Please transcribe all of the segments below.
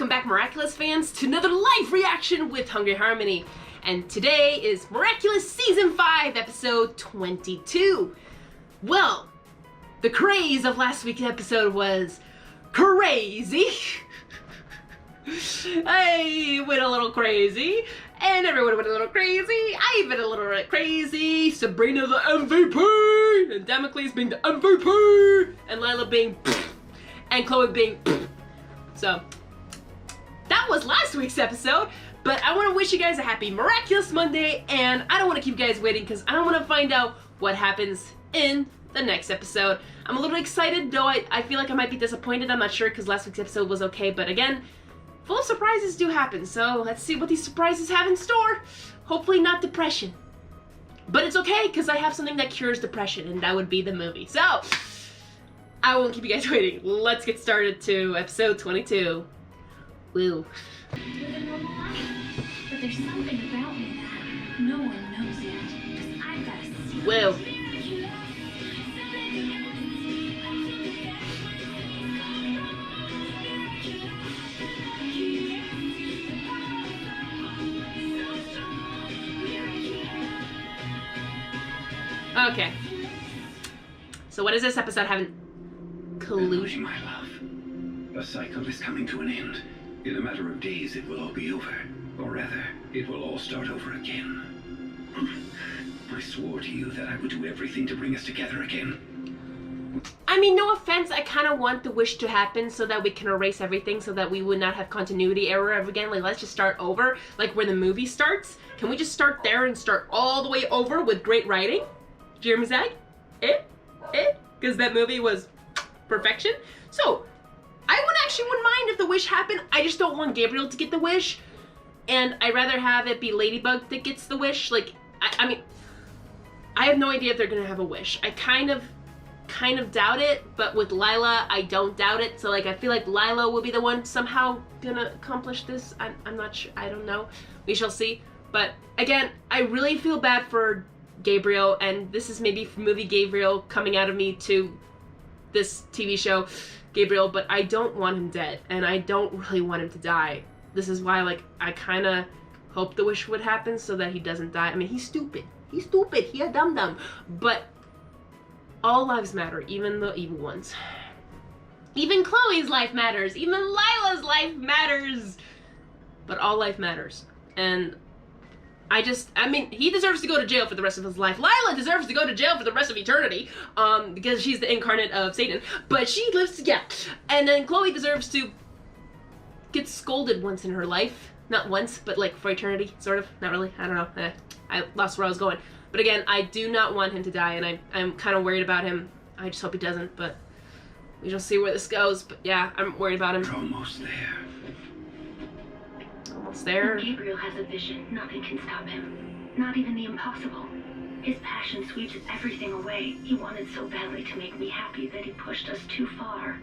welcome back Miraculous fans to another live reaction with Hungry Harmony. And today is Miraculous Season 5, Episode 22. Well, the craze of last week's episode was crazy. I went a little crazy, and everyone went a little crazy. I went a little bit crazy. Sabrina the MVP, and Damocles being the MVP, and Lila being and Chloe being So, that was last week's episode, but I want to wish you guys a happy Miraculous Monday, and I don't want to keep you guys waiting because I don't want to find out what happens in the next episode. I'm a little excited, though I feel like I might be disappointed. I'm not sure because last week's episode was okay, but again, full surprises do happen, so let's see what these surprises have in store. Hopefully not depression. But it's okay because I have something that cures depression, and that would be the movie. So, I won't keep you guys waiting. Let's get started to episode 22. Woo. Live a normal life. But there's something about me that no one knows yet. Because I've got a secret. Woo. Okay. So what is this episode having? Collusion. My love. The cycle is coming to an end. In a matter of days, it will all be over. Or rather, it will all start over again. I swore to you that I would do everything to bring us together again. I mean, no offense, I kind of want the wish to happen so that we can erase everything so that we would not have continuity error ever again. Like, let's just start over, like where the movie starts. Can we just start there and start all the way over with great writing? Do you hear me say? Because that movie was perfection. So, I wouldn't mind if the wish happened. I just don't want Gabriel to get the wish. And I'd rather have it be Ladybug that gets the wish. Like, I mean, I have no idea if they're gonna have a wish. I kind of doubt it, but with Lila, I don't doubt it. So, like, I feel like Lila will be the one somehow gonna accomplish this. I'm not sure. I don't know. We shall see. But, again, I really feel bad for Gabriel, and this is maybe from movie Gabriel coming out of me to this TV show Gabriel, but I don't want him dead, and I don't really want him to die. This is why, like, I kind of hope the wish would happen so that he doesn't die. I mean, he's stupid. He's stupid. He a dum-dum. But all lives matter, even the evil ones. Even Chloe's life matters. Even Lila's life matters. But all life matters. And I mean, he deserves to go to jail for the rest of his life. Lila deserves to go to jail for the rest of eternity, because she's the incarnate of Satan. But she lives, yeah. And then Chloe deserves to get scolded once in her life. Not once, but like for eternity, sort of. Not really, I don't know. I lost where I was going. But again, I do not want him to die, and I'm kind of worried about him. I just hope he doesn't, but we shall see where this goes. But yeah, I'm worried about him. We're almost there. Almost there. When Gabriel has a vision, nothing can stop him. Not even the impossible. His passion sweeps everything away. He wanted so badly to make me happy that he pushed us too far.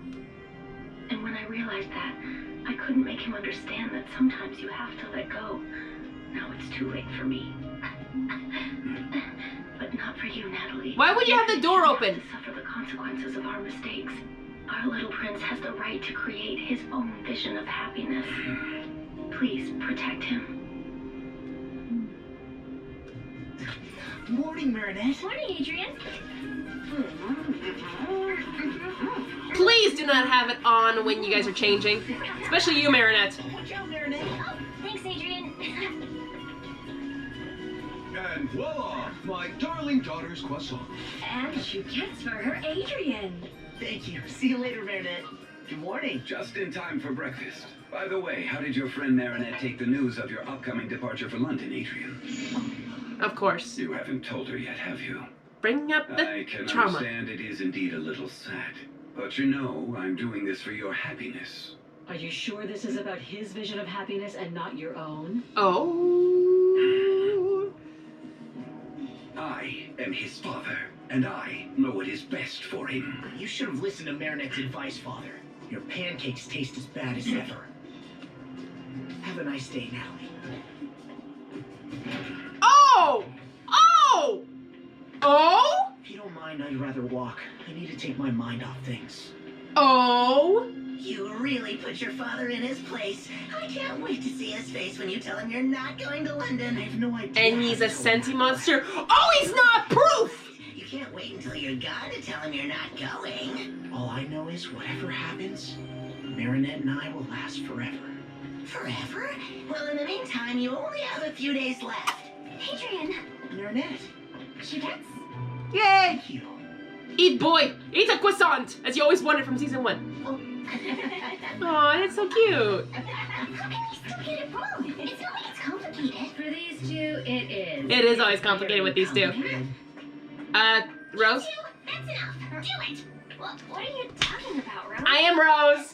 And when I realized that, I couldn't make him understand that sometimes you have to let go. Now it's too late for me. But not for you, Natalie. Why would you have the door open? To suffer the consequences of our mistakes. Our little prince has the right to create his own vision of happiness. Please protect him. Morning, Marinette. Morning, Adrian. Please do not have it on when you guys are changing. Especially you, Marinette. Watch out, Marinette. Oh, thanks, Adrian. And voila, my darling daughter's croissant. And she gets for her, Adrian. Thank you. See you later, Marinette. Good morning. Just in time for breakfast. By the way, how did your friend Marinette take the news of your upcoming departure for London, Adrian? Of course. You haven't told her yet, have you? Bring up the I can trauma. understand it is indeed a little sad. But you know, I'm doing this for your happiness. Are you sure this is about his vision of happiness and not your own? Oh. I am his father, and I know what is best for him. You should have listened to Marinette's advice, Father. Your pancakes taste as bad as ever. Have a nice day, Natalie. Oh! Oh! Oh! If you don't mind, I'd rather walk. I need to take my mind off things. Oh! You really put your father in his place. I can't wait to see his face when you tell him you're not going to London. I have no idea. And he's a senti monster. Oh, he's not proof! You can't wait until you're gone to tell him you're not going. All I know is whatever happens, Marinette and I will last forever. Forever? Well, in the meantime, you only have a few days left. Adrian, Marinette, Chudettes? Yay! thank you. Eat, boy! Eat a croissant! As you always wanted from season 1. Oh. Aw, that's so cute. How can you still get it wrong? It's not like it's complicated. For these two, it is. It is always complicated with these two. Rose? That's enough. Do it. What are you talking about, Rose? I am Rose.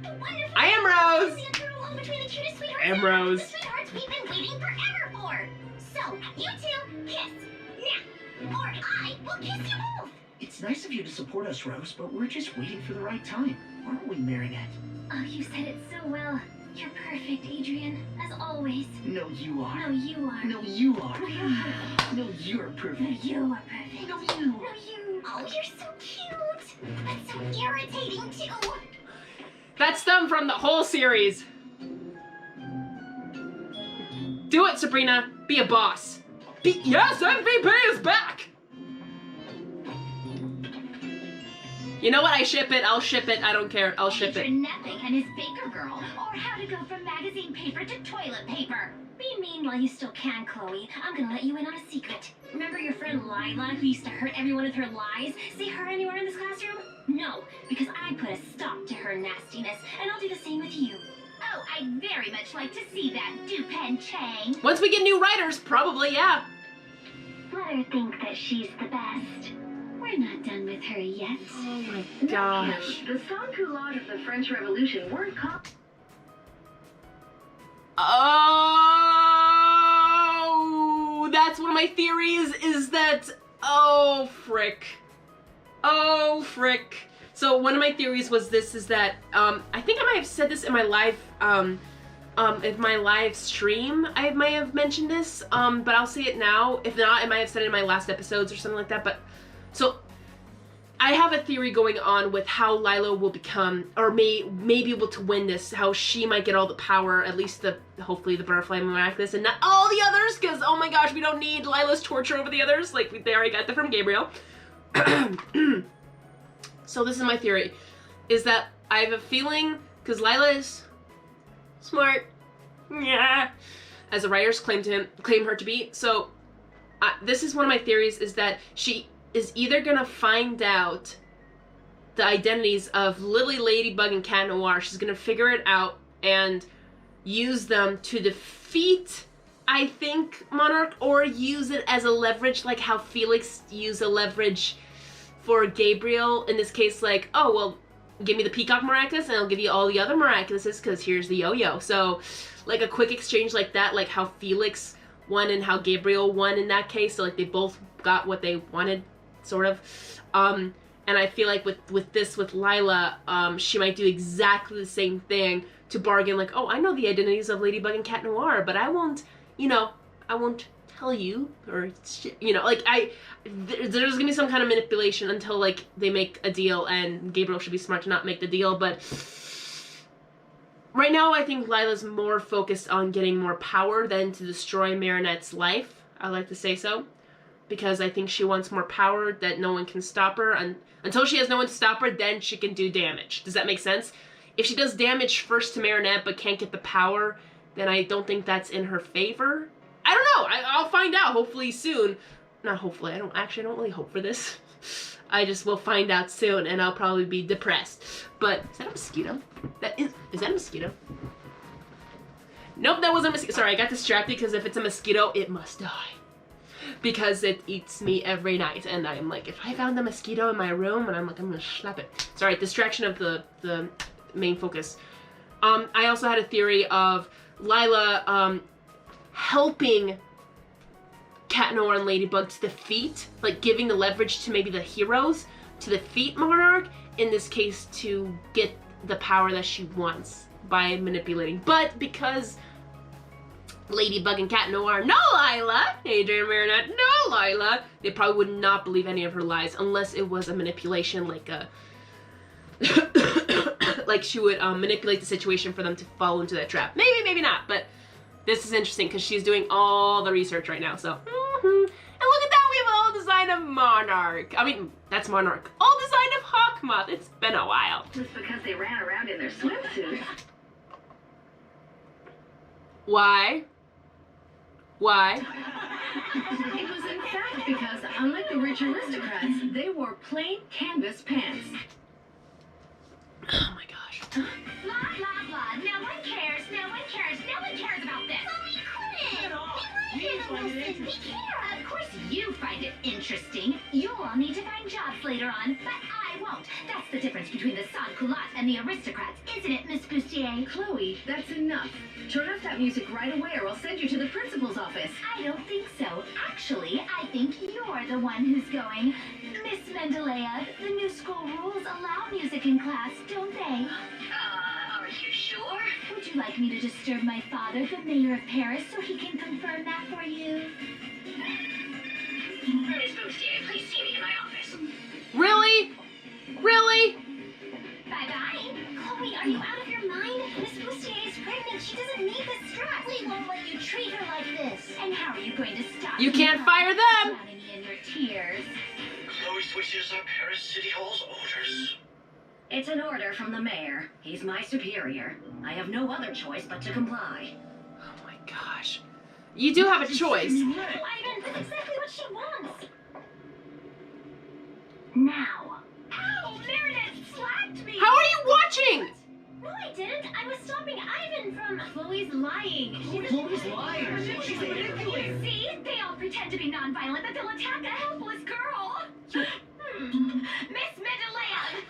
The wonderful I am Rose. the girl along between the cutest sweethearts I am ever. Rose. The sweethearts we've been waiting forever for. So, you two, kiss. Now. Or I will kiss you both. It's nice of you to support us, Rose, but we're just waiting for the right time, aren't we, Marinette? Oh, you said it so well. You're perfect, Adrian. As always. No, you are. No, you are. No, you are. No, you're perfect. No, you're perfect. No, you are perfect. No, you. No, you. Oh, you're so cute. But so irritating, too. That's them from the whole series. Do it, Sabrina. Be a boss. Yes, MVP is back! You know what? I ship it. I'll ship it. I don't care. I'll ship Major it. Napping and his baker girl, or how to go from magazine paper to toilet paper. Be mean while you still can, Chloe. I'm gonna let you in on a secret. Remember your friend Lila, who used to hurt everyone with her lies? See her anywhere in this classroom? No, because I put a stop to her nastiness, and I'll do the same with you. Oh, I'd very much like to see that, Dupen Chang. Once we get new writers, probably, yeah. Let her think that she's the best. We're not done with her yet. Oh my gosh. The sans-culottes of the French Revolution weren't Oh, that's one of my theories, is that, oh frick. Oh frick. So one of my theories was this, is that, I think I might have said this in my live, in my live stream, I might have mentioned this, but I'll say it now. If not, I might have said it in my last episodes or something like that, but, so, I have a theory going on with how Lila will become, or may be able to win this, how she might get all the power, at least hopefully the Butterfly Miraculous, and not all the others, because, oh my gosh, we don't need Lila's torture over the others, like, they already got that from Gabriel. So this is my theory, is that I have a feeling, because Lila is smart, yeah, as the writers claim her to be, so this is one of my theories, is that she is either gonna find out the identities of Lily, Ladybug, and Cat Noir. She's gonna figure it out and use them to defeat, I think, Monarch, or use it as a leverage, like how Felix used a leverage for Gabriel. In this case, like, oh, well, give me the Peacock Miraculous and I'll give you all the other Miraculouses because here's the yo-yo. So, like a quick exchange like that, like how Felix won and how Gabriel won in that case. So, like, they both got what they wanted, sort of. And I feel like with Lila, she might do exactly the same thing to bargain, like, oh, I know the identities of Ladybug and Cat Noir, but I won't, you know, I won't tell you, or, you know, like, there's gonna be some kind of manipulation until, like, they make a deal, and Gabriel should be smart to not make the deal, but right now I think Lila's more focused on getting more power than to destroy Marinette's life. I like to say so, because I think she wants more power that no one can stop her, and until she has no one to stop her, then she can do damage. Does that make sense? If she does damage first to Marinette but can't get the power, then I don't think that's in her favor. I don't know. I'll find out hopefully soon. Not hopefully. I don't really hope for this. I just will find out soon, and I'll probably be depressed. But is that a mosquito? Is that a mosquito? Nope, that wasn't a mosquito. Sorry, I got distracted because if it's a mosquito, it must die. Because it eats me every night, and I'm like, if I found a mosquito in my room, and I'm like, I'm gonna slap it. Sorry, distraction of the main focus. I also had a theory of Lila helping Cat Noir and Ladybug to defeat, like giving the leverage to maybe the heroes to defeat Monarch, in this case to get the power that she wants by manipulating. But because Ladybug and Cat Noir, no Lila! Adrian Marinette, no Lila! They probably would not believe any of her lies unless it was a manipulation, like a like she would manipulate the situation for them to fall into that trap. Maybe, maybe not, but this is interesting because she's doing all the research right now, so. And look at that, we have all design of Monarch. I mean, that's Monarch. All design of Hawkmoth. It's been a while. Just because they ran around in their swimsuits. Why? Why? It was in fact because, unlike the rich aristocrats, they wore plain canvas pants. Oh my gosh. Blah, blah, blah. No one cares. No one cares. No one cares about this. But we couldn't. Of course you find it interesting. You'll all need to find jobs later on, but I won't. That's the difference between the sans-culottes and the aristocrats, isn't it, Miss Bustier? Chloe, that's enough. Turn off that music right away or I'll send you to the principal's office. I don't think so. Actually, I think you're the one who's going. Miss Mendeleev, the new school rules allow music in class, don't they? Are you sure? Would you like me to disturb my father, the mayor of Paris, so he can confirm that for you? Miss Bustier, please see me in my office. Really? Really? Bye-bye. Chloe, are you out of your mind? Miss Bustier is pregnant. She doesn't need the stress. We won't let you treat her like this. And how are you going to stop You me can't from fire them. drowning me in your tears? Chloe switches are Paris City Hall's orders. It's an order from the mayor. He's my superior. I have no other choice but to comply. Oh my gosh. You do have a choice. Ivan, that's exactly what she wants. Now. Ow, Meredith slapped me. How are you watching? No, I didn't. I was stopping Ivan from... Chloe's lying. Chloe's lying. She's manipulating. See? They all pretend to be nonviolent, but they'll attack a helpless girl. Miss Mendeleev.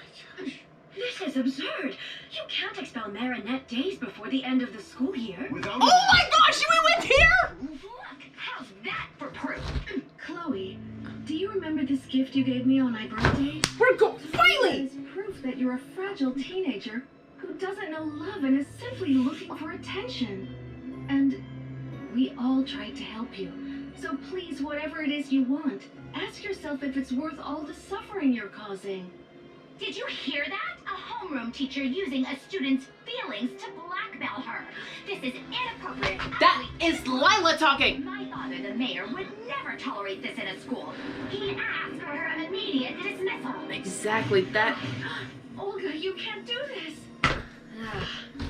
This is absurd. You can't expel Marinette days before the end of the school year. Without Oh my gosh, we went here? Look, how's that for proof? Chloe, do you remember this gift you gave me on my birthday? Finally! It's proof that you're a fragile teenager who doesn't know love and is simply looking for attention. And we all tried to help you. So please, whatever it is you want, ask yourself if it's worth all the suffering you're causing. Did you hear that? A homeroom teacher using a student's feelings to blackmail her. This is inappropriate. That is Lila talking. My father, the mayor, would never tolerate this in a school. He asked for her immediate dismissal. Exactly that. Olga, you can't do this.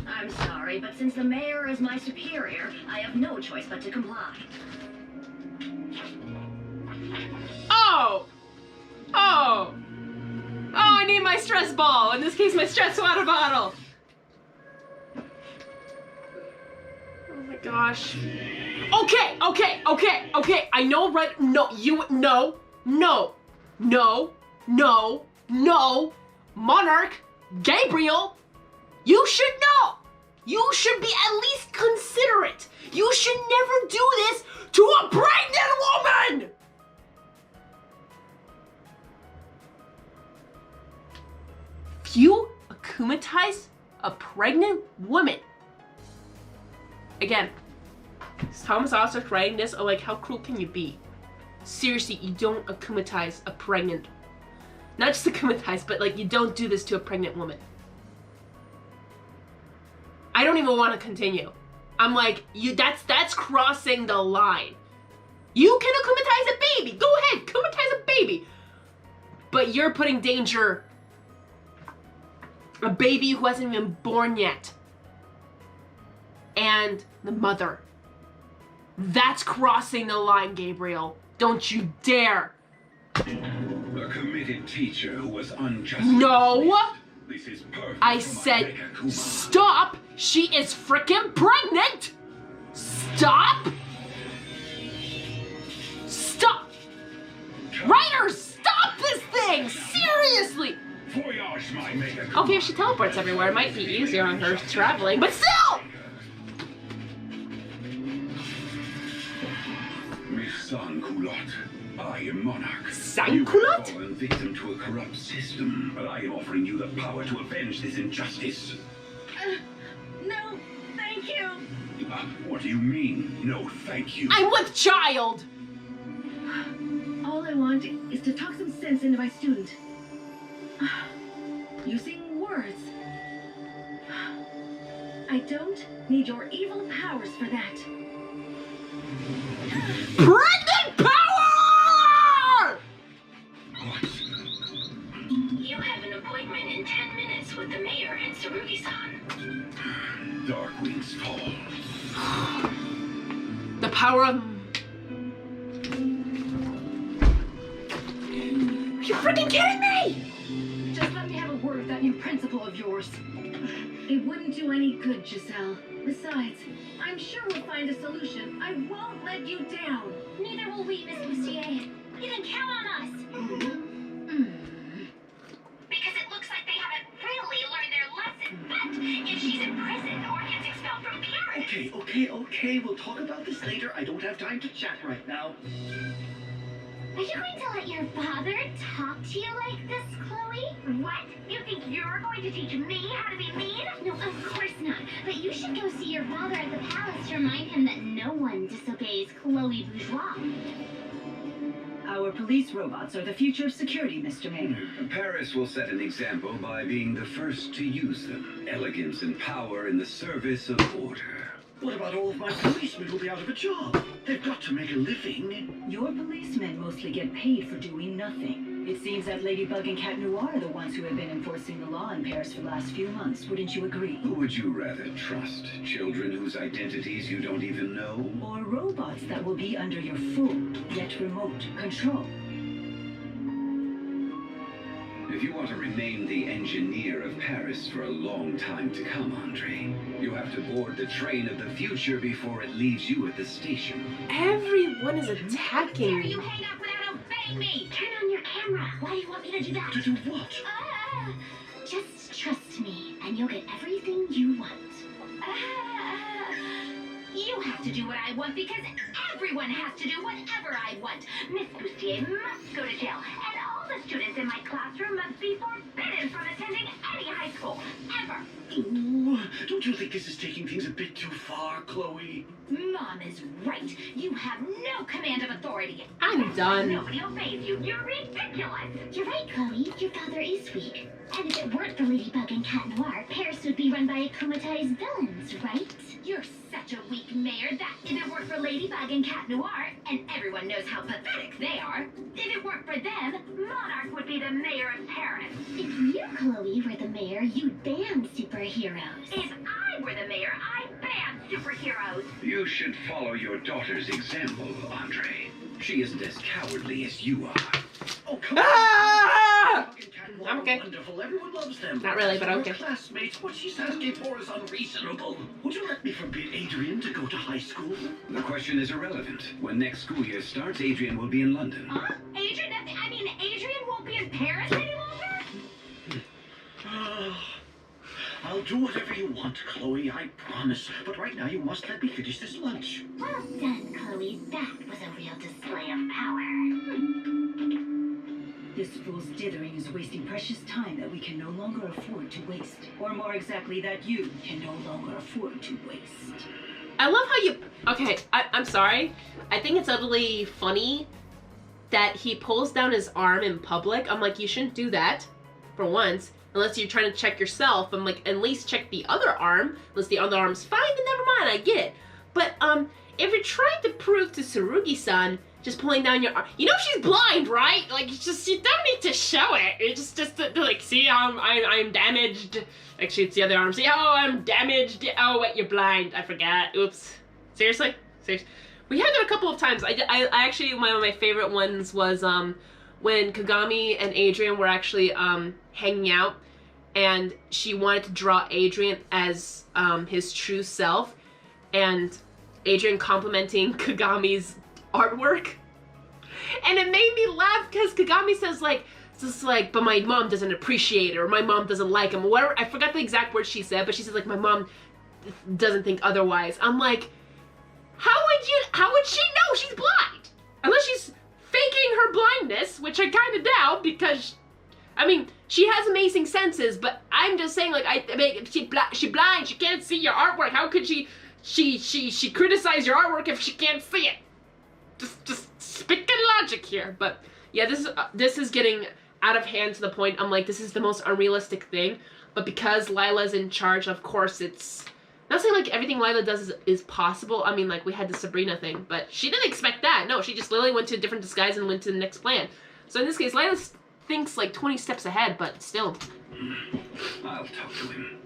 I'm sorry, but since the mayor is my superior, I have no choice but to comply. Oh! Oh! Oh, I need my stress ball. In this case, my stress water bottle. Oh my gosh. Okay. I know, right? No, no. Monarch, Gabriel, you should know. You should be at least considerate. You should never do this to a pregnant woman. You akumatize a pregnant woman. Again, Thomas Ostrich writing this, like, how cruel can you be? Seriously, you don't akumatize a pregnant, not just akumatize, but like, you don't do this to a pregnant woman. I don't even want to continue. I'm like, that's crossing the line. You can akumatize a baby. Go ahead, akumatize a baby. But you're putting danger a baby who hasn't even born yet. And the mother. That's crossing the line, Gabriel. Don't you dare. A committed teacher who was unjustly No. This is perfect. I for my said, Akuma. stop. She is freaking pregnant. Stop. Stop. Writers, stop this thing. Seriously. Voyage, my Mega Okay, if she teleports everywhere, it might be easier on her traveling, but still! Miss Sans-Culotte, I am Monarch. Sans-Culotte? You have fallen victim to a corrupt system, but I am offering you the power to avenge this injustice. No, thank you. What do you mean, no thank you? I'm with child! All I want is to talk some sense into my student. Using words. I don't need your evil powers for that. Pregnant power! You have an appointment in 10 minutes with the mayor and Tsurugi-san. Darkwing's fall. The power of... You're freaking kidding me! Just let me have a word with that new principal of yours. It wouldn't do any good, Giselle. Besides, I'm sure we'll find a solution. I won't let you down. Neither will we, Miss Bustier. You can count on us. Because it looks like they haven't really learned their lesson. But if she's in prison or gets expelled from Paris... Okay. We'll talk about this later. I don't have time to chat right now. Are you going to let your father talk to you like this, Chloe? What? You think you're going to teach me how to be mean? No, of course not. But you should go see your father at the palace to remind him that no one disobeys Chloe Bourgeois. Our police robots are the future of security, Mr. Mayor. Paris will set an example by being the first to use them. Elegance and power in the service of order. What about all of my policemen who'll be out of a job? They've got to make a living. Your policemen mostly get paid for doing nothing. It seems that Ladybug and Cat Noir are the ones who have been enforcing the law in Paris for the last few months. Wouldn't you agree? Who would you rather trust? Children whose identities you don't even know? Or robots that will be under your full, yet remote, control? If you want to remain the engineer of Paris for a long time to come, Andre, you have to board the train of the future before it leaves you at the station. Everyone is attacking You hang up without obeying me! Turn on your camera. Why do you want me to do that? To do what? Just trust me, and you'll get everything you want. You have to do what I want because everyone has to do whatever I want. Miss Bustier must go to jail, and all the students in my classroom must be forbidden from attending any high school, ever. Ooh, don't you think this is taking things a bit too far, Chloe? Mom is right. You have no command of authority. I'm done. Nobody obeys you. You're ridiculous. You're right, Chloe. Your father is weak. And if it weren't for Ladybug and Cat Noir, Paris would be run by AKUMATIZE villains, right? You're such a weak mayor that if it weren't for Ladybug and Cat Noir, and everyone knows how pathetic they are, if it weren't for them, Monarch would be the mayor of Paris. If you, Chloe, were the mayor, you'd ban superheroes. If I were the mayor, I'd ban superheroes. You should follow your daughter's example, Andre. She isn't as cowardly as you are. Oh, come on. Ah! I'm okay. Wonderful. Everyone loves them. Not really, but Your okay. classmates, what she's asking for is unreasonable. Would you let me forbid Adrian to go to high school? The question is irrelevant. When next school year starts, Adrian will be in London. Huh? Adrian won't be in Paris any longer? I'll do whatever you want, Chloe, I promise. But right now you must let me finish this lunch. Well done, Chloe. That was a real display of power. This fool's dithering is wasting precious time that we can no longer afford to waste. Or more exactly, that you can no longer afford to waste. I love how you... Okay, I'm sorry. I think it's utterly funny that he pulls down his arm in public. I'm like, you shouldn't do that, for once. Unless you're trying to check yourself. I'm like, at least check the other arm. Unless the other arm's fine, then never mind, I get it. But, if you're trying to prove to Tsurugi-san, just pulling down your arm... You know she's blind, right? Like, it's just, you don't need to show it. It's just like, see how I'm damaged. Actually, it's the other arm. See how I'm damaged? Oh, wait, you're blind. I forgot. Oops. Seriously? Seriously? We had that a couple of times. I actually, one of my favorite ones was, when Kagami and Adrian were actually, hanging out. And she wanted to draw Adrian as, his true self. And Adrian complimenting Kagami's artwork. And it made me laugh because Kagami says but my mom doesn't appreciate it, or my mom doesn't like him, or whatever. I forgot the exact words she said, but she says like, my mom doesn't think otherwise. I'm like, how would she know she's blind? Unless she's faking her blindness, which I kind of doubt, because, I mean, she has amazing senses, but I'm just saying, like, she's blind, she can't see your artwork. How could she criticize your artwork if she can't see it? Just speaking logic here. But yeah, this is getting out of hand to the point I'm like, this is the most unrealistic thing. But because Lila's in charge, of course it's Not saying like everything Lila does is possible. I mean, like we had the Sabrina thing, but she didn't expect that. No, she just literally went to a different disguise and went to the next plan. So in this case, Lila thinks like 20 steps ahead, but still. I'll talk to him.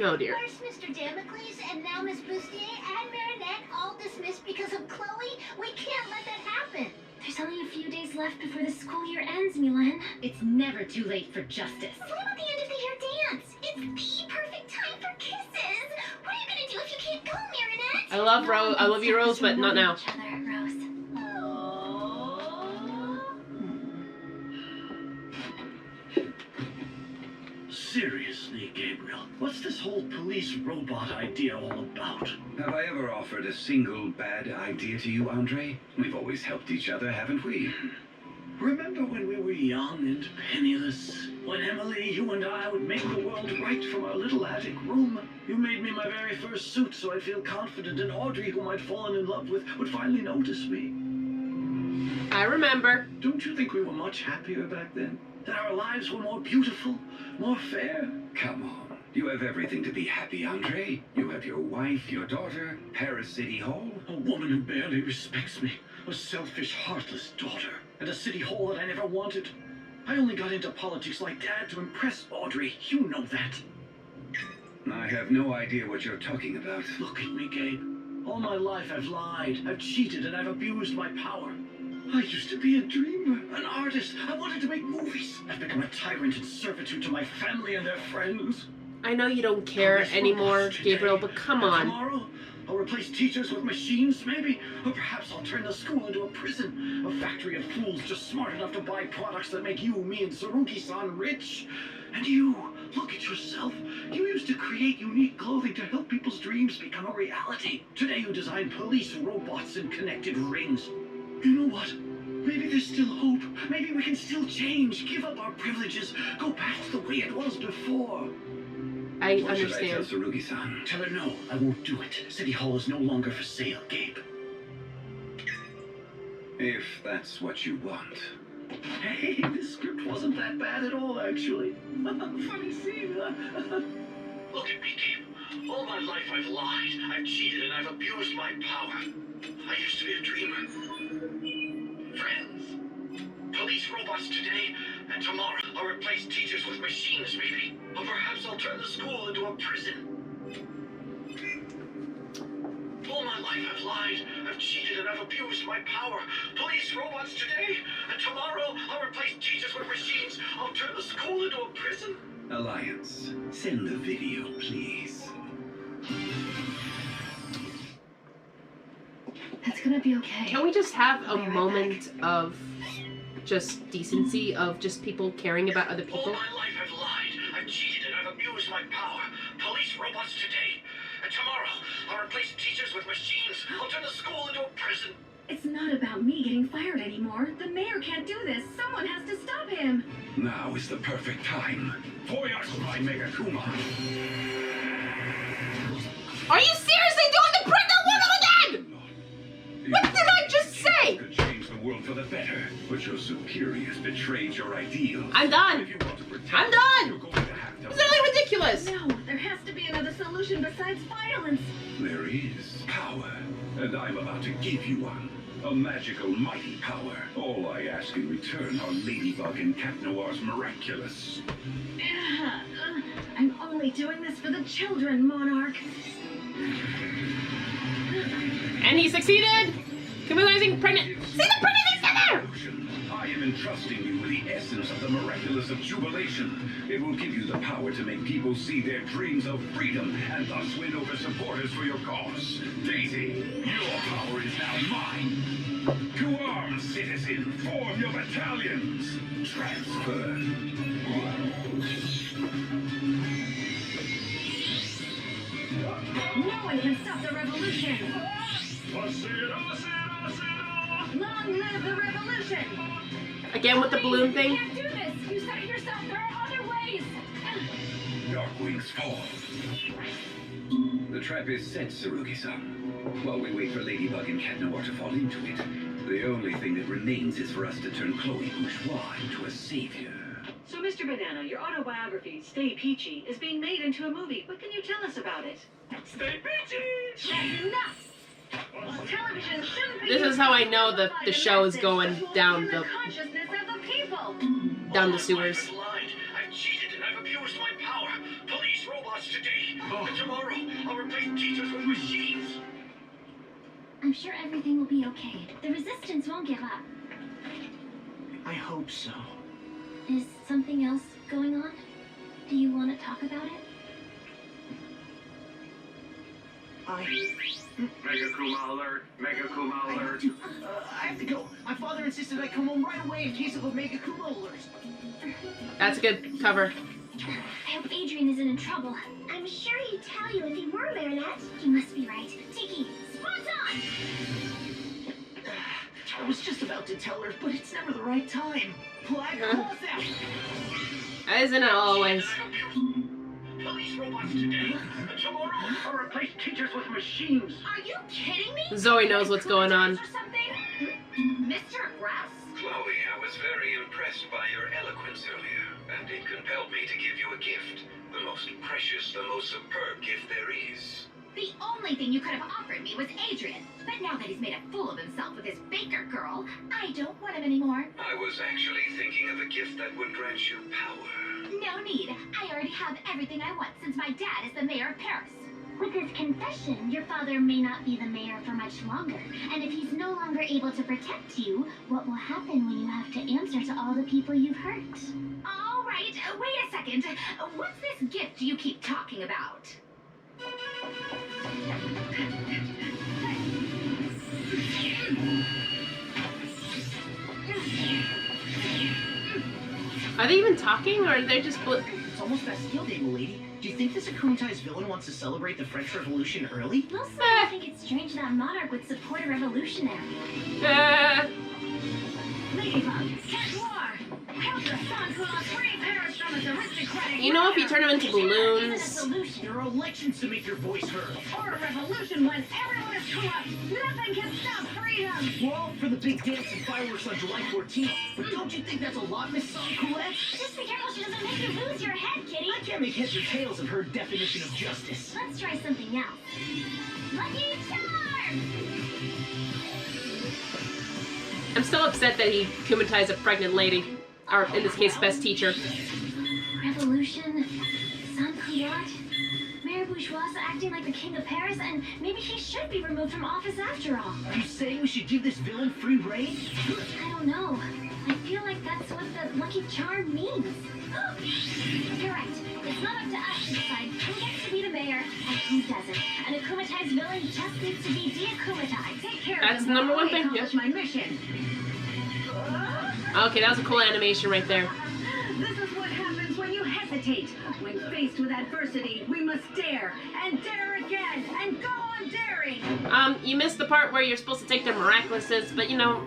Oh dear. First Mr. Damocles and now Miss Bustier and Marinette all dismissed because of Chloe. We can't let that happen. There's only a few days left before the school year ends, Milan. It's never too late for justice. But what about the end of the year dance? It's the perfect time for kisses. What are you gonna do if you can't go, Marinette? I love Rose. I love you, Rose, but not now. Each other, Rose. Seriously, Gabriel, what's this whole police robot idea all about? Have I ever offered a single bad idea to you, Andre? We've always helped each other, haven't we? Remember when we were young and penniless? When Emily, you and I would make the world right from our little attic room? You made me my very first suit so I'd feel confident, and Audrey, whom I'd fallen in love with, would finally notice me. I remember. Don't you think we were much happier back then? That our lives were more beautiful, more fair? Come on. You have everything to be happy, Andre. You have your wife, your daughter, Paris City Hall. A woman who barely respects me. A selfish, heartless daughter. And a city hall that I never wanted. I only got into politics like Dad to impress Audrey. You know that. I have no idea what you're talking about. Look at me, Gabe. All my life I've lied, I've cheated, and I've abused my power. I used to be a dreamer, an artist. I wanted to make movies. I've become a tyrant in servitude to my family and their friends. I know you don't care anymore, Gabriel, but come on. Tomorrow, I'll replace teachers with machines, maybe. Or perhaps I'll turn the school into a prison. A factory of fools just smart enough to buy products that make you, me, and Saruki-san rich. And you, look at yourself. You used to create unique clothing to help people's dreams become a reality. Today you design police robots and connected rings. You know what? Maybe there's still hope. Maybe we can still change, give up our privileges, go back to the way it was before. I What should I tell understand. Sarugi-san? Tell her no, I won't do it. City Hall is no longer for sale, Gabe. If that's what you want. Hey, this script wasn't that bad at all, actually. Funny scene, huh? Look at me, Gabe. All my life I've lied, I've cheated, and I've abused my power. I used to be a dreamer. Friends. Police robots today, and tomorrow I'll replace teachers with machines, maybe. Or perhaps I'll turn the school into a prison. All my life I've lied, I've cheated, and I've abused my power. Police robots today, and tomorrow I'll replace teachers with machines. I'll turn the school into a prison. Alliance, send the video, please. That's gonna be okay. Can we just have a I'll be right moment of just decency, of just people caring about other All people? my life I've lied, I've cheated, and I've abused my power. Police robots today, and tomorrow I'll replace teachers with machines. I'll turn the school into a prison. It's not about me getting fired anymore. The mayor can't do this. Someone has to stop him. Now is the perfect time. For us, my Megakuma. Are you seriously doing the pregnant woman again? What did I just say? You could change the world for the better, but your superiors betrayed your ideals. I'm done. If you want to protect I'm them, done. you're going to have to. It's really ridiculous. No, there has to be another solution besides violence. There is power, and I'm about to give you one. A magical, mighty power. All I ask in return are Ladybug and Cat Noir's miraculous. I'm only doing this for the children, Monarch. And he succeeded. Communizing pregnant. See the pregnancy center. I am entrusting you with the essence of the miraculous of jubilation. It will give you the power to make people see their dreams of freedom and thus win over supporters for your cause. Daisy, your power is now mine. To arms, citizen, form your battalions. Transfer. No one can stop the revolution. Long live the revolution. Again with the balloon thing. You can't do this. You said it yourself. There are other ways. Dark wings fall. The trap is set, Sarugi-san. While we wait for Ladybug and Cat Noir to fall into it, the only thing that remains is for us to turn Chloe Bourgeois into a savior. So, Mr. Banana, your autobiography, Stay Peachy, is being made into a movie. What can you tell us about it? Stay peachy! That's enough! Television shouldn't be This is how I know that the show is going down the consciousness of the people. down the sewers. I've lied. I've cheated and I've abused my power. Police robots today. And tomorrow, I'll replace teachers with machines. I'm sure everything will be okay. The resistance won't give up. I hope so. Is something else going on? Do you want to talk about it? Mega Kuma alert! Mega Kuma alert! I have to go. My father insisted I come home right away in case of a Mega Kuma alert. That's a good cover. I hope Adrian isn't in trouble. I'm sure he'd tell you if he were Marinette. You must be right. Tiki, spots on! I was just about to tell her, but it's never the right time. Black cross out! Isn't it always? Police robots today. And tomorrow, I'll replace teachers with machines. Are you kidding me? Zoe knows what's going on. Or something? Mr. Grass? Chloe, I was very impressed by your eloquence earlier, and it compelled me to give you a gift. The most precious, the most superb gift there is. The only thing you could have offered me was Adrian. But now that he's made a fool of himself with his baker girl, I don't want him anymore. I was actually thinking of a gift that would grant you power. No need. I already have everything I want since my dad is the mayor of Paris. With his confession, your father may not be the mayor for much longer. And if he's no longer able to protect you, what will happen when you have to answer to all the people you've hurt? All right, wait a second. What's this gift you keep talking about? Are they even talking, or are they just? It's almost Bastille Day, milady. Do you think this AKUMATIZE villain wants to celebrate the French Revolution early? Mostly, I think it's strange that Monarch would support a revolutionary. Ladybug, Cat Noir, help your son who lost free Paris from his aristocratic. You know, if you turn them into balloons. There are elections to make your voice heard. Or a revolution when everyone is corrupt. Nothing can stop freedom. We're all for the big dance and fireworks on July 14th. But don't you think that's a lot, Miss Colette? Just be careful she doesn't make you lose your head, kitty. I can't make heads or tails of her definition of justice. Let's try something else. Lucky Charm! I'm still upset that he akumatized a pregnant lady, or in this case, best teacher. Revolution, sans-culotte, Mayor Bourgeois acting like the king of Paris, and maybe he should be removed from office after all. Are you saying we should give this villain free reign? I don't know. I feel like that's what the Lucky Charm means. You're right. It's not up to us to decide who gets to be the mayor and who doesn't. An akumatized villain just needs to be de-akumatized. Take care That's of the them number while one I thing, accomplish yeah. my mission. Okay, that was a cool animation right there. This is what happens when you hesitate. When faced with adversity, we must dare, and dare again, and go on daring. You missed the part where you're supposed to take their Miraculouses, but you know,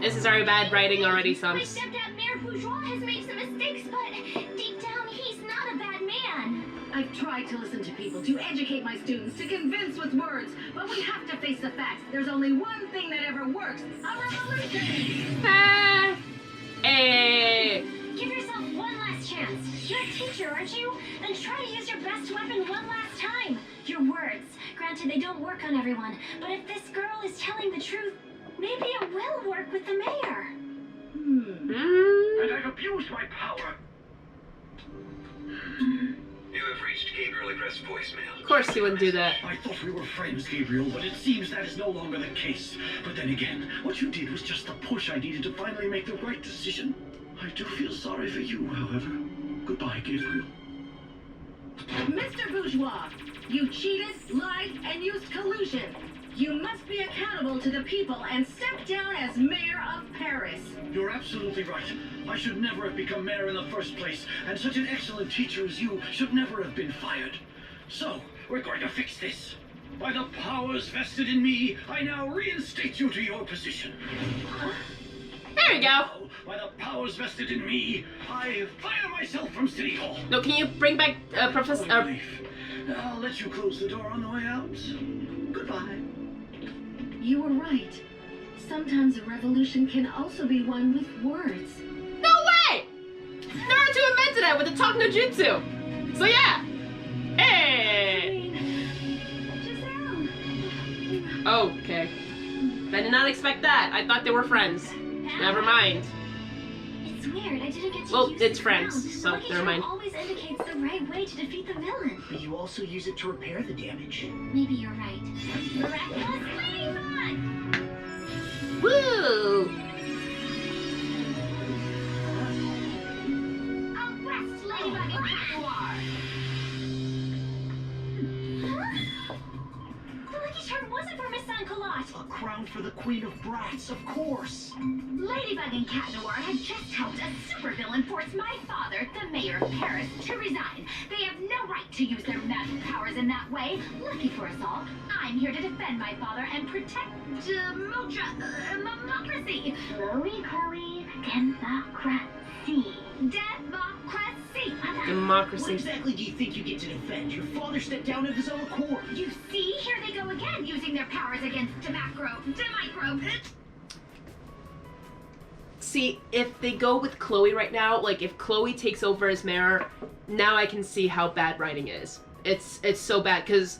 this is already bad writing already, so I'm My stepdad, Mayor Bourgeois, has made some mistakes, but deep down, he's not a bad man. I've tried to listen to people, to educate my students, to convince with words, but we have to face the facts. There's only one thing that ever works, a revolution! Hey! Give yourself one last chance. You're a teacher, aren't you? Then try to use your best weapon one last time. Your words. Granted, they don't work on everyone, but if this girl is telling the truth, maybe it will work with the mayor. And I've abused my power. You have reached Gabriel Agrest's voicemail. Of course he wouldn't do that. I thought we were friends, Gabriel, but it seems that is no longer the case. But then again, what you did was just the push I needed to finally make the right decision. I do feel sorry for you, however. Goodbye, Gabriel. Mr. Bourgeois, you cheated, lied, and used collusion. You must be accountable to the people and step down as mayor of Paris. You're absolutely right. I should never have become mayor in the first place, and such an excellent teacher as you should never have been fired. So, we're going to fix this. By the powers vested in me, I now reinstate you to your position. There we go. By the powers vested in me, I fire myself from City Hall. No, can you bring back Professor? I'll let you close the door on the way out. Goodbye. You were right. Sometimes a revolution can also be won with words. No way! Naruto accident with the talk no jutsu. So yeah. Hey. Okay. I did not expect that. I thought they were friends. Never mind. It's weird. I didn't get to Well, use it's the friends, ground. so Lucky never mind. Charm always indicates the right way to defeat the villain. But you also use it to repair the damage. Maybe you're right. Miraculous Ladybug! Woo! Arrest Ladybug and Jaguar! The Lucky Charm wasn't for Miss Sans-Culotte. A crown for the Queen of Brats, of course. Ladybug and Cat Noir had just helped a supervillain force my father, the mayor of Paris, to resign. They have no right to use their magic powers in that way. Lucky for us all, I'm here to defend my father and protect democracy. Chloe, democracy. Democracy. What Democracy. exactly do you think you get to defend? Your father stepped down of his own accord. You see, here they go again, using their powers against Demicro. See, if they go with Chloe right now, like if Chloe takes over as mayor, now I can see how bad writing is. It's so bad because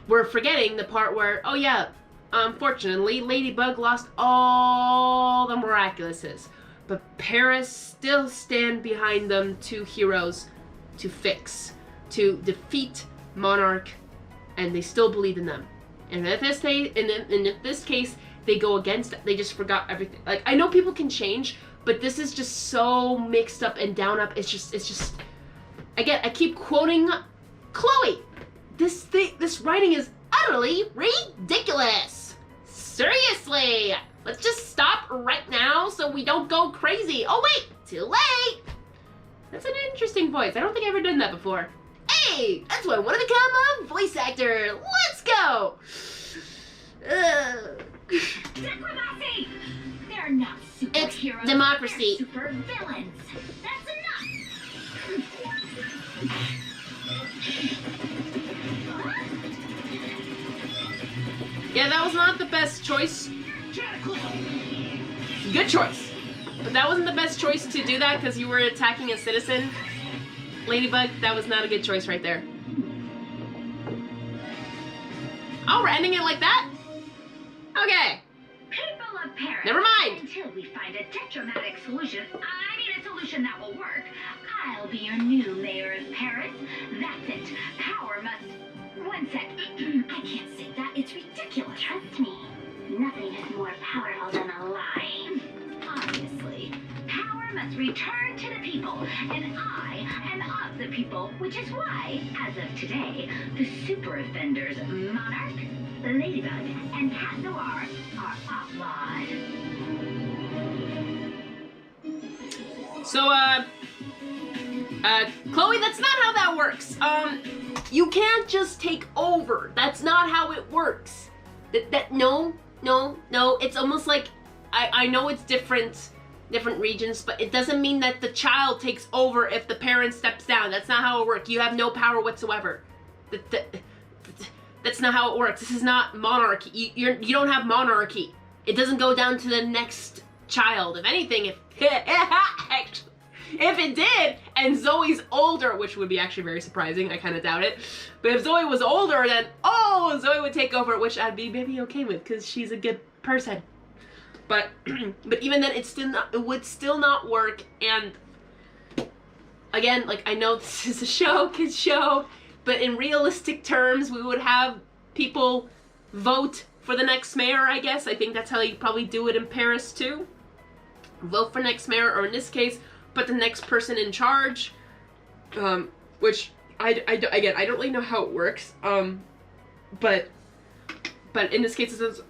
we're forgetting the part where, oh yeah, unfortunately, Ladybug lost all the Miraculouses, but Paris still stand behind them, two heroes to fix, to defeat Monarch, and they still believe in them. And if this case, they go against, they just forgot everything. Like, I know people can change, but this is just so mixed up and down up. It's just, again, I keep quoting Chloe. This writing is utterly ridiculous. Seriously, let's just stop right now so we don't go crazy. Oh wait, too late. That's an interesting voice. I don't think I've ever done that before. Hey, that's why I want to become a voice actor. Let's go. Diplomacy! They're not superheroes. It's democracy. They're super villains. That's enough. Yeah, that was not the best choice. Good choice. But that wasn't the best choice to do that because you were attacking a citizen. Ladybug, that was not a good choice right there. Oh, we're ending it like that? Okay. People of Paris. Never mind. Until we find a tetramatic solution, I mean a solution that will work, I'll be your new mayor of Paris. That's it. Power must... One sec. I can't say that. It's ridiculous. Trust me, nothing is more powerful than a lie. Obviously. Power must return to the people, and I am of the people, which is why, as of today, the super offenders Monarch, Ladybug, and Cat Noir are outlawed. So, Chloe, that's not how that works. You can't just take over. That's not how it works. No. It's almost like, I know it's different regions, but it doesn't mean that the child takes over if the parent steps down. That's not how it works. You have no power whatsoever. That's not how it works. This is not monarchy. You don't have monarchy. It doesn't go down to the next child. If anything, if it did, and Zoe's older, which would be actually very surprising, I kind of doubt it, but if Zoe was older, then, oh, Zoe would take over, which I'd be maybe okay with, because she's a good person. But even then, it would still not work, and again, like, I know this is a show, kids show, but in realistic terms, we would have people vote for the next mayor, I guess. I think that's how you probably do it in Paris, too. Vote for next mayor, or in this case, put the next person in charge, which again, I don't really know how it works, but in this case, it's,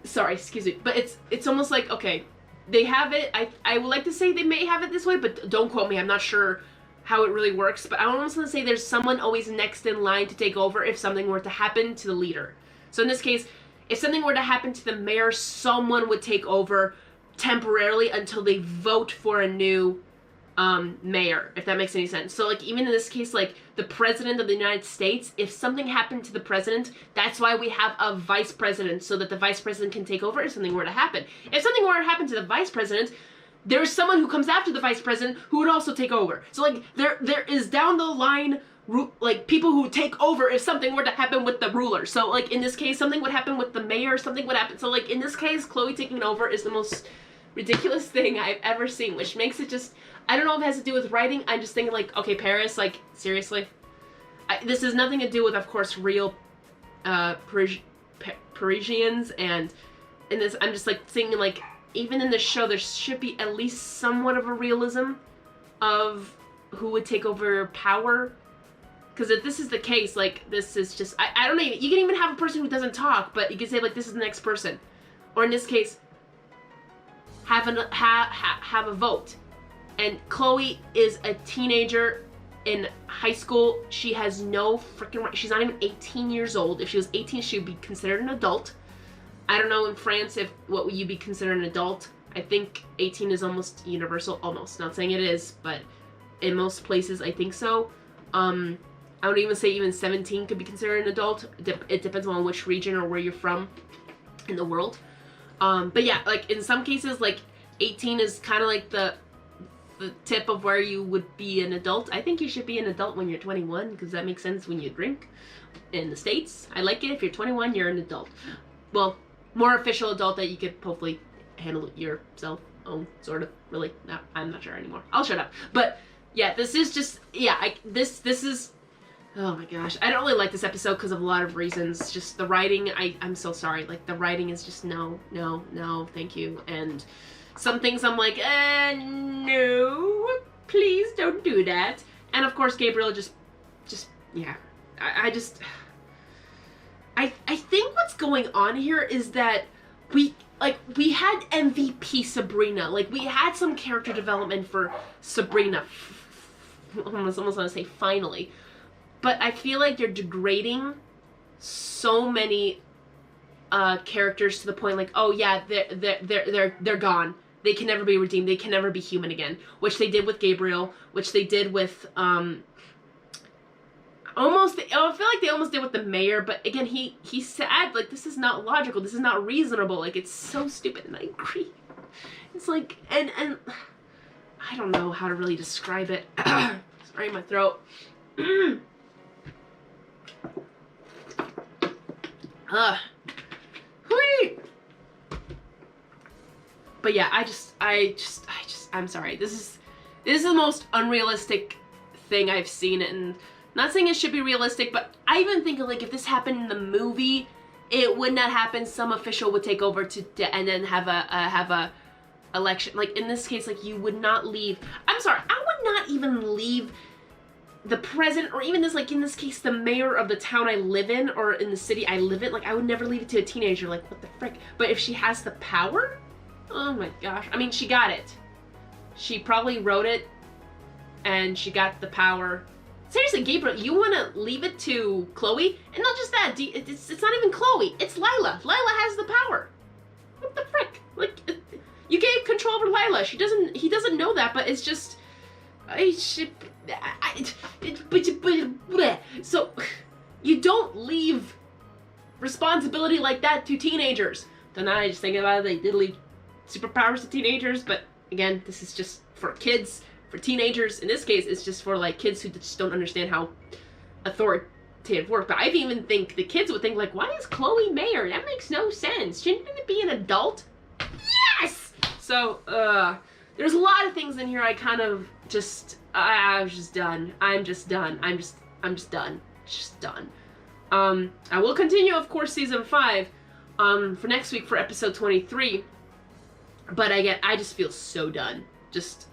sorry, excuse me, but it's almost like, okay, they have it, I would like to say they may have it this way, but don't quote me, I'm not sure how it really works, but I almost want to say there's someone always next in line to take over if something were to happen to the leader. So in this case, if something were to happen to the mayor, someone would take over temporarily until they vote for a new mayor, if that makes any sense. So like even in this case, like the president of the United States, if something happened to the president, that's why we have a vice president, so that the vice president can take over if something were to happen. If something were to happen to the vice president, there's someone who comes after the vice president who would also take over. So like there is down the line like people who take over if something were to happen with the ruler. So like in this case, something would happen with the mayor, something would happen. So like in this case, Chloe taking over is the most ridiculous thing I've ever seen, which makes it just, I don't know if it has to do with writing. I'm just thinking like, okay, Paris, like seriously, this has nothing to do with, of course, real Parisians, and in this, I'm just like thinking like, even in the show, there should be at least somewhat of a realism of who would take over power. Because if this is the case, like, this is just, I don't know, you can even have a person who doesn't talk, but you can say, like, this is the next person. Or in this case, have a vote. And Chloe is a teenager in high school. She has no freaking right. She's not even 18 years old. If she was 18, she would be considered an adult. I don't know in France what would you be considered an adult. I think 18 is almost universal. Almost. Not saying it is, but in most places I think so. I would even say even 17 could be considered an adult. It depends on which region or where you're from in the world. But yeah, like in some cases, like 18 is kind of like the tip of where you would be an adult. I think you should be an adult when you're 21 because that makes sense when you drink in the States. I like it. If you're 21, you're an adult. Well, more official adult that you could hopefully handle yourself own, sort of. Really, no, I'm not sure anymore. I'll shut up. But yeah, this is just, yeah, this is, oh my gosh. I don't really like this episode because of a lot of reasons. Just the writing, I'm so sorry. Like, the writing is just no, thank you. And some things I'm like, no, please don't do that. And of course, Gabriel just, yeah. I think what's going on here is that we had MVP Sabrina. Like, we had some character development for Sabrina. I almost want to say finally. But I feel like they're degrading so many characters to the point like, oh yeah, they're gone. They can never be redeemed. They can never be human again. Which they did with Gabriel. Which they did with I feel like they almost did with the mayor. But again, he's sad. Like, this is not logical. This is not reasonable. Like, it's so stupid, and I agree. It's like, and I don't know how to really describe it. Sorry, my throat. But yeah, I'm sorry. This is the most unrealistic thing I've seen, and not saying it should be realistic, but I even think like if this happened in the movie, it would not happen. Some official would take over and then have a election. Like in this case, like you would not leave. I'm sorry, I would not even leave the president, or even this, like in this case, the mayor of the town I live in, or in the city I live in. Like, I would never leave it to a teenager. Like, what the frick? But if she has the power, oh my gosh. I mean, she got it. She probably wrote it, and she got the power. Seriously, Gabriel, you want to leave it to Chloe? And not just that, it's not even Chloe. It's Lila. Lila has the power. What the frick? Like, you gave control over Lila. He doesn't know that, but it's just, so you don't leave responsibility like that to teenagers. Then I just think about it, they did leave superpowers to teenagers, but again, this is just for kids, for teenagers. In this case, it's just for like kids who just don't understand how authoritative work. But I even think the kids would think like, why is Chloe mayor? That makes no sense. Shouldn't it be an adult? Yes! So, there's a lot of things in here I kind of just, I was just done. I'm just done. I'm just done. Just done. I will continue, of course, season 5, for next week for episode 23. But I just feel so done. Just,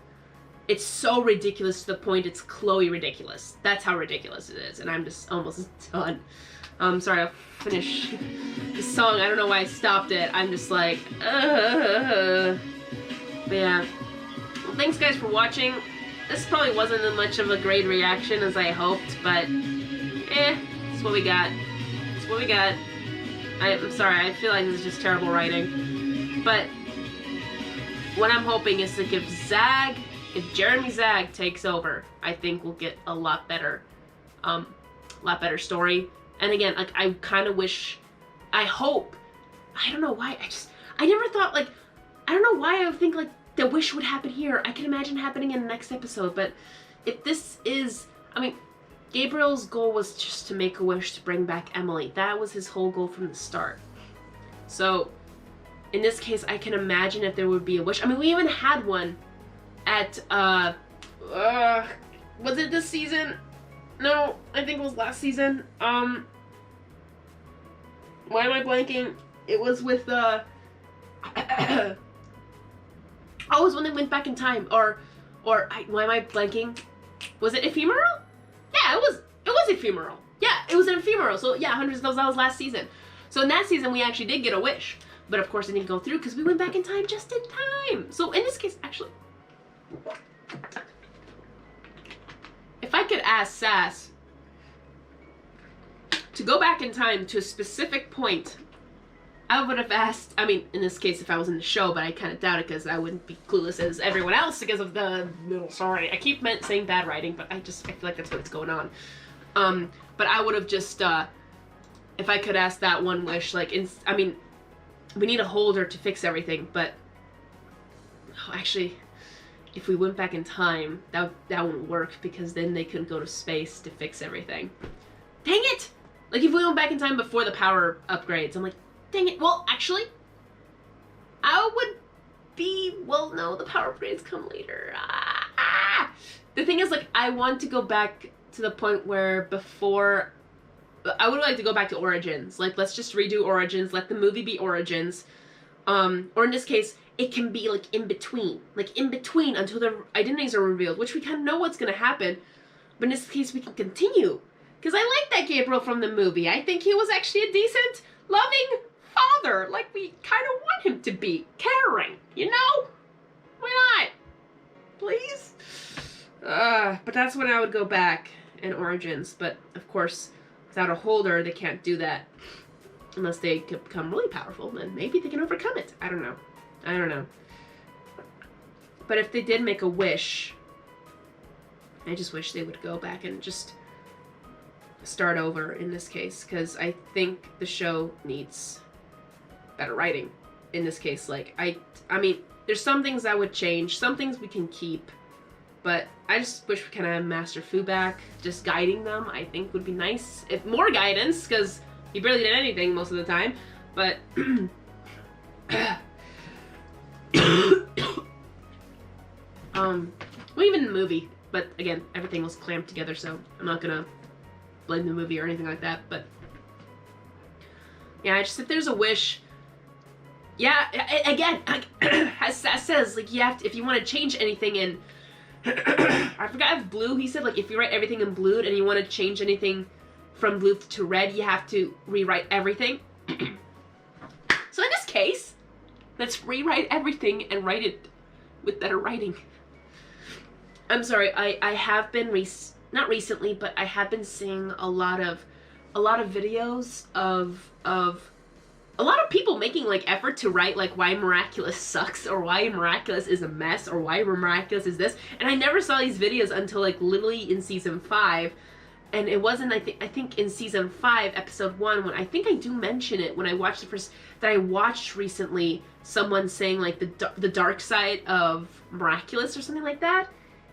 it's so ridiculous to the point it's Chloe ridiculous. That's how ridiculous it is. And I'm just almost done. Sorry, I'll finish this song. I don't know why I stopped it. I'm just like, But yeah. Well, thanks guys for watching. This probably wasn't as much of a great reaction as I hoped, but it's what we got. It's what we got. I'm sorry, I feel like this is just terrible writing. But what I'm hoping is like if Jeremy Zag takes over, I think we'll get a lot better story. And again, like I kind of wish, I hope, I don't know why, I never thought like, I don't know why I would think like the wish would happen here. I can imagine happening in the next episode, but if this is, I mean, Gabriel's goal was just to make a wish to bring back Emily. That was his whole goal from the start. So, in this case, I can imagine if there would be a wish. I mean, we even had one at, was it this season? No, I think it was last season. Why am I blanking? It was with, oh, it was when they went back in time, why am I blanking? Was it ephemeral? Yeah, it was ephemeral. Yeah, it was an ephemeral. So yeah, that was last season. So in that season, we actually did get a wish. But of course it didn't go through because we went back in time just in time. So in this case, actually, if I could ask Sass to go back in time to a specific point, I would have asked, I mean, in this case, if I was in the show, but I kind of doubt it because I wouldn't be clueless as everyone else because of the little, sorry, I keep saying bad writing, but I feel like that's what's going on. But I would have just, if I could ask that one wish, like, I mean, we need a holder to fix everything, but, oh, actually, if we went back in time, that wouldn't work because then they couldn't go to space to fix everything. Dang it! Like, if we went back in time before the power upgrades, I'm like, dang it. Well, actually, I would be, well, no, the power upgrades come later. The thing is, like, I want to go back to the point where before, I would like to go back to Origins. Like, let's just redo Origins, let the movie be Origins. Or in this case, it can be, like, in between. Like, in between until the identities are revealed, which we kind of know what's going to happen. But in this case, we can continue. Because I like that Gabriel from the movie. I think he was actually a decent, loving father. Like, we kind of want him to be. Caring, you know? Why not? Please? But that's when I would go back in Origins. But, of course, without a holder, they can't do that. Unless they could become really powerful, then maybe they can overcome it. I don't know. I don't know. But if they did make a wish, I just wish they would go back and just start over in this case, because I think the show needs better writing in this case. Like, I mean, there's some things I would change, some things we can keep, but I just wish we kind of had Master Fu back, just guiding them. I think would be nice. If more guidance, because he barely did anything most of the time, but well, even in the movie, but again, everything was clamped together, so I'm not gonna blame the movie or anything like that. But yeah, just if there's a wish, yeah, again, as Sass says, like, you have to, if you want to change anything in I forgot if blue, he said, like, if you write everything in blue and you want to change anything from blue to red, you have to rewrite everything. So in this case, let's rewrite everything and write it with better writing. I'm sorry, I have been not recently, but I have been seeing a lot of videos of a lot of people making, like, effort to write, like, why Miraculous sucks, or why Miraculous is a mess, or why Miraculous is this. And I never saw these videos until, like, literally in season 5. And it wasn't, I think in season 5, episode 1, when I think I do mention it when I watched the first, that I watched recently, someone saying, like, the dark side of Miraculous or something like that.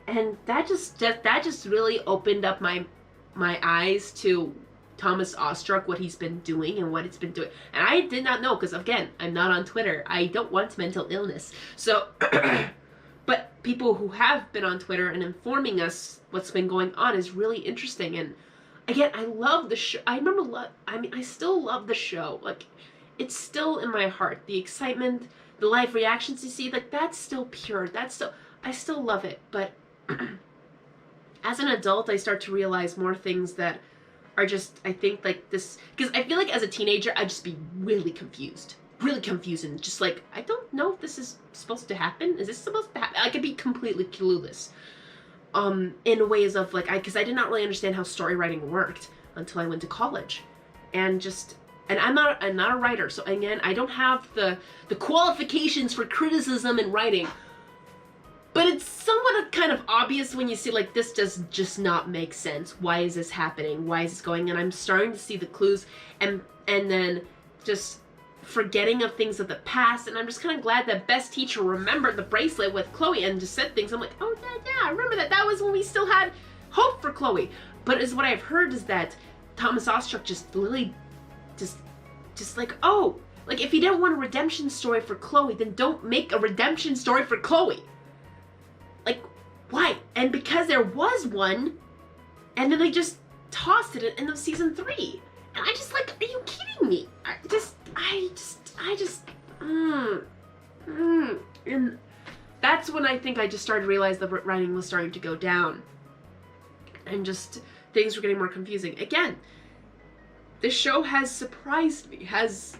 And that just really opened up my eyes to Thomas Ostruck, what he's been doing and what it's been doing. And I did not know, because again, I'm not on Twitter. I don't want mental illness. So, but people who have been on Twitter and informing us what's been going on is really interesting. And again, I love the show. I still love the show. Like, it's still in my heart. The excitement, the live reactions you see, like, that's still pure. I still love it. But as an adult, I start to realize more things that are just, I think, like, this, because I feel like as a teenager, I'd just be really confused, and just like, I don't know if this is supposed to happen. Is this supposed to happen? I could be completely clueless, in ways of, like, because I did not really understand how story writing worked until I went to college, and I'm not a writer, so again, I don't have the qualifications for criticism in writing. But it's somewhat kind of obvious when you see, like, this does just not make sense. Why is this happening? Why is this going? And I'm starting to see the clues, and then just forgetting of things of the past, and I'm just kind of glad that Best Teacher remembered the bracelet with Chloe and just said things. I'm like, oh yeah, I remember that. That was when we still had hope for Chloe. But is what I've heard is that Thomas Ostruck just literally just like, oh, like if you didn't want a redemption story for Chloe, then don't make a redemption story for Chloe. Like, why? And because there was one, and then they just tossed it at the end of season 3. And I just like, are you kidding me? And that's when I think I just started to realize the writing was starting to go down. And just, things were getting more confusing. Again, this show has surprised me, has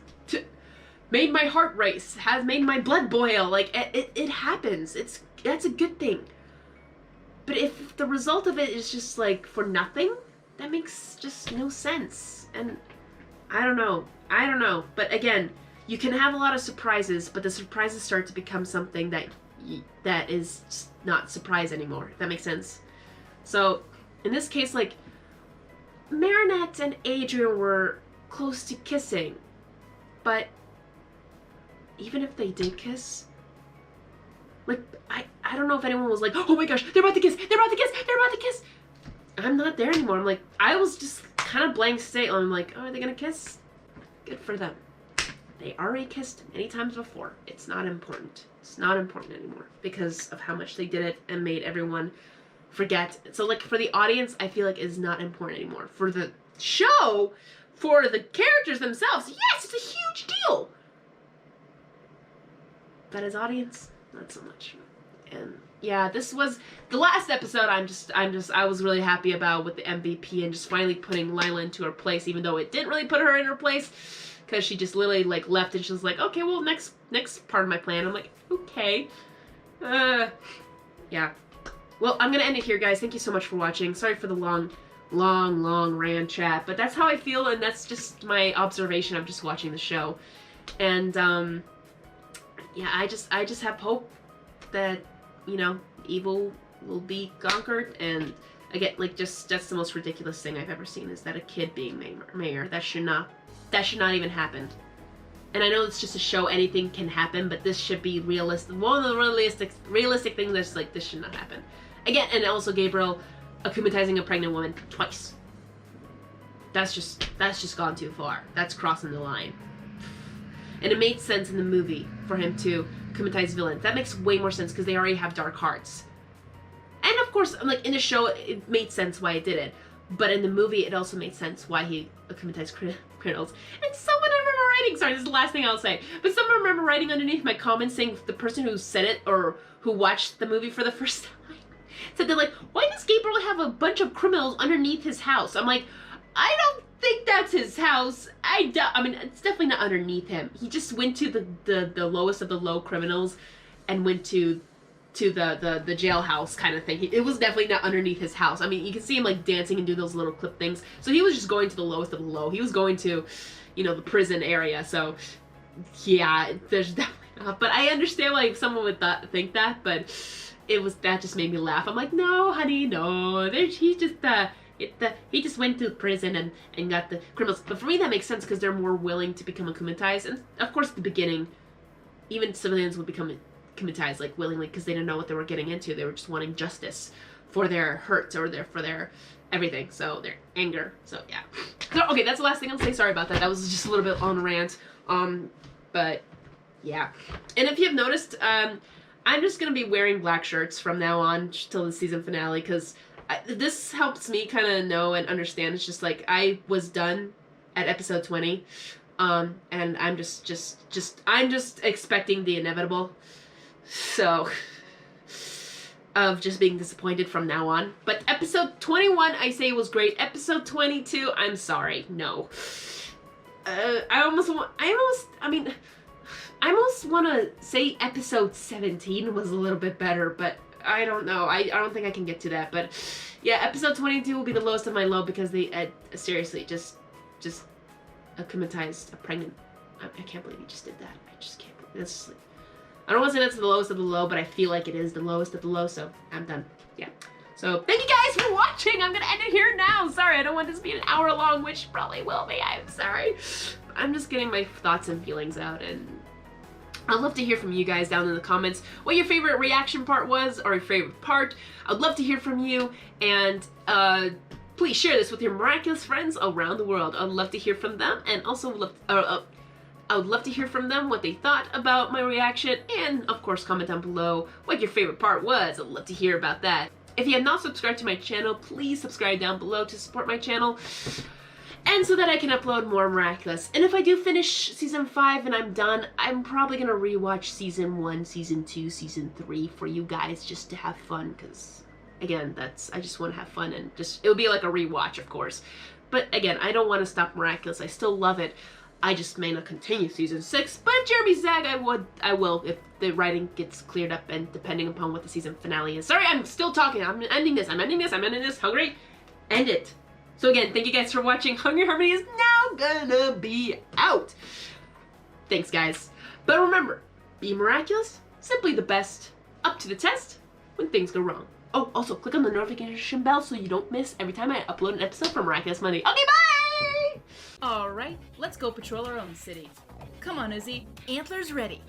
made my heart race, has made my blood boil. Like, it happens. That's a good thing. But if the result of it is just like for nothing, that makes just no sense. And I don't know. But again, you can have a lot of surprises, but the surprises start to become something that is just not surprise anymore. If that makes sense. So in this case, like, Marinette and Adrian were close to kissing, but even if they did kiss, like, I don't know if anyone was like, oh my gosh, they're about to kiss, they're about to kiss, they're about to kiss. I'm not there anymore. I'm like, I was just kind of blank state. I'm like, oh, are they gonna kiss? Good for them. They already kissed many times before. It's not important. It's not important anymore because of how much they did it and made everyone forget. So like for the audience, I feel like it's not important anymore. For the show, for the characters themselves, yes, it's a huge deal. But as audience, not so much. And yeah, this was the last episode I was really happy about with the MVP and just finally putting Lila into her place, even though it didn't really put her in her place, because she just literally like left and she was like, okay, well, next part of my plan. I'm like, okay. Yeah. Well, I'm gonna end it here, guys. Thank you so much for watching. Sorry for the long rant chat, but that's how I feel, and that's just my observation of just watching the show. And yeah, I just have hope that, you know, evil will be conquered. And again, like, just that's the most ridiculous thing I've ever seen, is that a kid being mayor. That should not even happen. And I know it's just a show, anything can happen, but this should be realistic. One of the realistic things that's like, this should not happen. Again, and also Gabriel akumatizing a pregnant woman twice. That's just gone too far. That's crossing the line. And it made sense in the movie for him to akumatize villains. That makes way more sense because they already have dark hearts. And of course, like in the show, it made sense why it did it. But in the movie, it also made sense why he akumatized criminals. And someone I remember writing, sorry, this is the last thing I'll say, but someone I remember writing underneath my comments saying the person who said it or who watched the movie for the first time said they're like, why does Gabriel have a bunch of criminals underneath his house? I'm like, I don't think that's his house. I mean, it's definitely not underneath him. He just went to the lowest of the low criminals and went to the jailhouse kind of thing. It was definitely not underneath his house. I mean, you can see him like dancing and do those little clip things. So he was just going to the lowest of the low. He was going to, you know, the prison area. So yeah, there's definitely not. But I understand why someone would think that, but that just made me laugh. I'm like, no, honey, no. He just went to prison and got the criminals. But for me, that makes sense because they're more willing to become akumatized. And of course, at the beginning, even civilians would become akumatized like willingly because they didn't know what they were getting into. They were just wanting justice for their hurts or for their everything. So their anger. So yeah. So okay, that's the last thing I'll say. Sorry about that. That was just a little bit on rant. But yeah. And if you've noticed, I'm just gonna be wearing black shirts from now on till the season finale because this helps me kind of know and understand. It's just like I was done at episode 20, and I'm I'm just expecting the inevitable. So of just being disappointed from now on. But episode 21, I say was great. Episode 22, I'm sorry, no. I almost want to say episode 17 was a little bit better, but I don't know. I don't think I can get to that. But yeah, episode 22 will be the lowest of my low because they seriously just akumatized a pregnant. I can't believe he just did that. I just can't believe that's. I don't want to say that's the lowest of the low, but I feel like it is the lowest of the low. So I'm done. Yeah. So thank you guys for watching. I'm gonna end it here now. Sorry, I don't want this to be an hour long, which probably will be. I'm sorry. I'm just getting my thoughts and feelings out, and I'd love to hear from you guys down in the comments what your favorite reaction part was, or your favorite part. I'd love to hear from you, and please share this with your miraculous friends around the world. I'd love to hear from them, and also I would love to hear from them what they thought about my reaction, and of course comment down below what your favorite part was. I'd love to hear about that. If you have not subscribed to my channel, please subscribe down below to support my channel, and so that I can upload more Miraculous. And if I do finish Season 5 and I'm done, I'm probably going to rewatch Season 1, Season 2, Season 3 for you guys just to have fun, because, again, I just want to have fun, and it'll be like a rewatch, of course. But again, I don't want to stop Miraculous. I still love it. I just may not continue Season 6, but if Jeremy Zag, I will if the writing gets cleared up, and depending upon what the season finale is. Sorry, I'm still talking. I'm ending this. Hungry, end it. So again, thank you guys for watching. Hungry Harmony is now gonna be out. Thanks, guys. But remember, be miraculous, simply the best, up to the test when things go wrong. Oh, also, click on the notification bell so you don't miss every time I upload an episode from Miraculous Monday. Okay, bye! Alright, let's go patrol our own city. Come on, Özzi. Antlers ready.